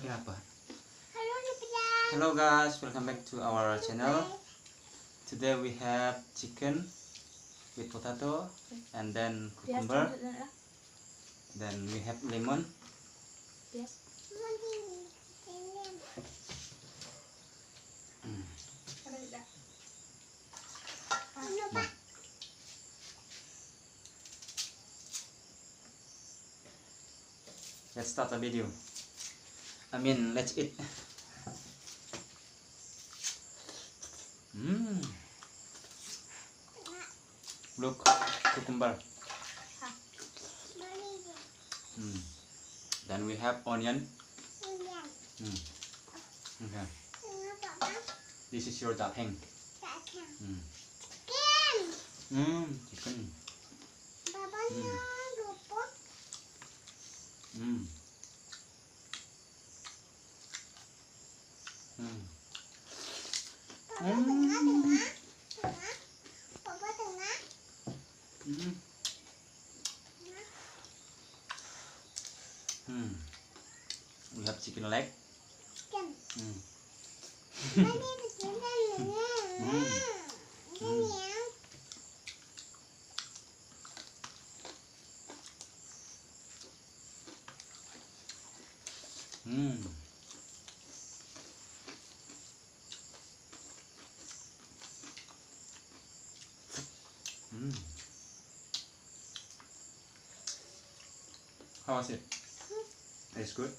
apa? Hello guys, welcome back to our channel. Today we have chicken with potato and then cucumber. Then we have lemon. Yes. Let's start the video. Let's eat. Look, cucumber. Then we have onion. Okay. This is your dapeng. Chicken. We have chicken leg. How was it? It's good.